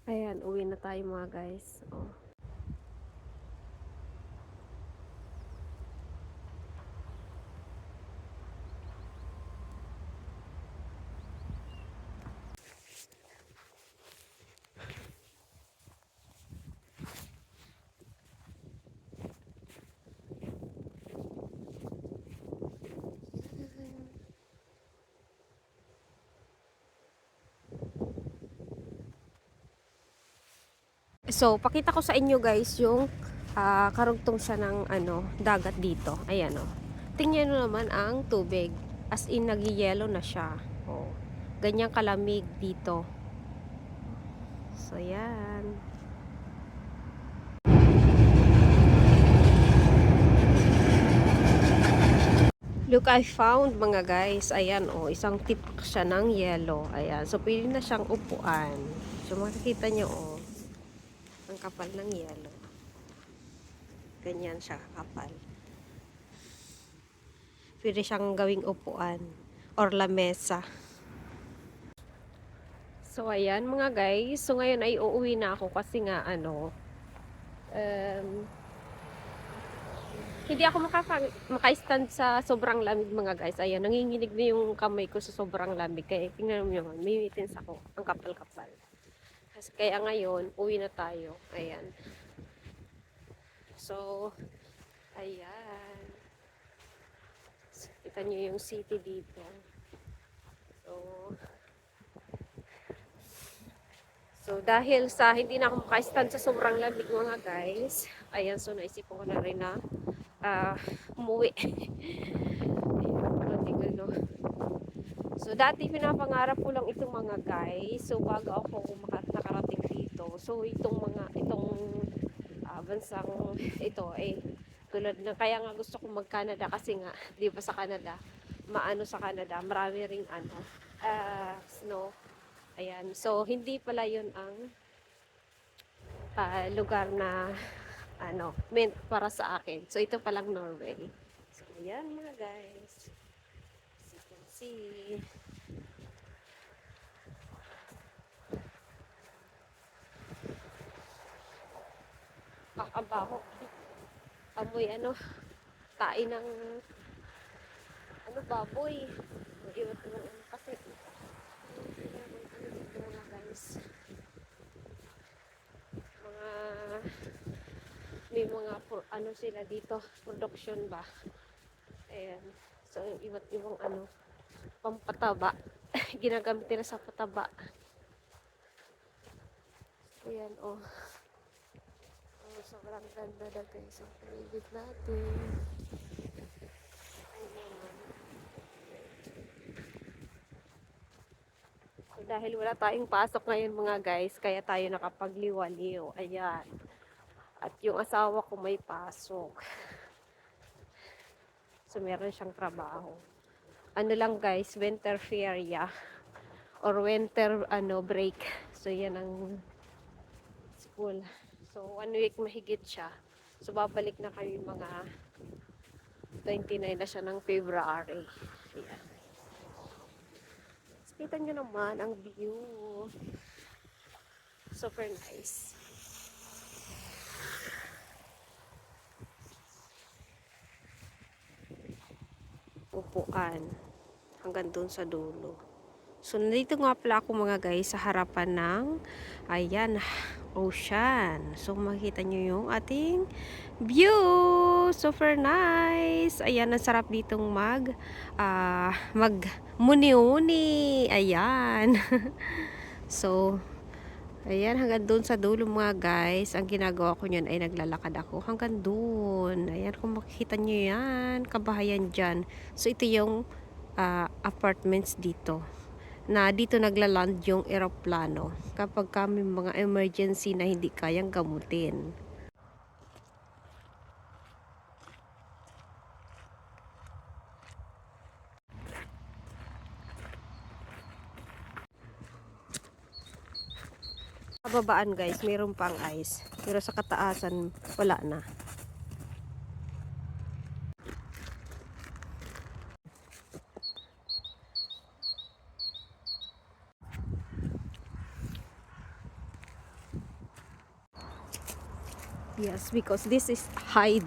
Ayan, uwi na tayo mga guys. Oh. So, pakita ko sa inyo guys yung karugtong siya ng dagat dito. Ayan oh. Tingnan nyo naman ang tubig. As in, nag-yellow na siya. Oh. Ganyang kalamig dito. So, yan. Look, I found mga guys. Ayan oh, isang tipak siya ng yellow. Ayan. So, pwede na siyang upuan. So, makikita nyo oh. Ang kapal ng yellow. Ganyan siya kapal. Pwede siyang gawing upuan or lamesa. So, ayan mga guys. So, ngayon ay uuwi na ako kasi nga um, hindi ako maka-stand sa sobrang lamig mga guys. Ayan, nanginginig na yung kamay ko sa sobrang lamig. Kaya tingnan mo yun, may mittens ako. Ang kapal-kapal. Kasi kaya ngayon, uwi na tayo. Ayan. So, ayan. Kita nyo yung city dito. So, dahil sa hindi na ako maka-stand sa sobrang lamig mga guys, ayan, so naisip ko na rin na umuwi. Ayan, so, dati pinapangarap ko lang itong mga guys. So, bago ako nakarating dito. So, itong bansang ito, tulad na, kaya nga gusto kong mag-Canada kasi nga, di ba sa Canada, sa Canada, marami ring snow. Ayan. So, hindi pala yun ang lugar na meant para sa akin. So, ito palang Norway. So, ayan mga guys. As you can see. Kakabaho. Amoy tae ng baboy. Iwan kasi. Ito mga guys. May mga sila dito, production ba. Ayan. So, iba't ibang pampataba. Ginagamit nila sa pataba. Ayan, oh. Oh, sobrang ganda na guys. Ang paligid natin. Ayan. So, dahil wala tayong pasok ngayon mga guys, kaya tayo nakapagliwaliw. Ayan. At yung asawa ko may pasok. So, meron siyang trabaho. Ano lang guys, winter feria. Or winter break. So, yan ang school. So, 1 week mahigit siya. So, babalik na kami mga 29 na siya ng February. Ayan. So, kita nyo naman ang view. Super nice. Upuan. Hanggang dun sa dulo. So, nandito nga pala ako mga guys sa harapan ng, ayan, ocean. So, makikita nyo yung ating view. Super nice. Ayan, ang sarap ditong muni-uni. Ayan. So, ayan, hanggang doon sa dulo mga guys. Ang ginagawa ko nyan ay naglalakad ako hanggang doon. Ayan, kung makikita nyo yan, kabahayan dyan. So, ito yung apartments dito. Na dito naglaland yung eroplano kapag kami mga emergency na hindi kayang gamutin. Kababaan guys, mayroon pang ice. Pero sa kataasan, wala na. Yes, because this is hide.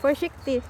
Försiktig.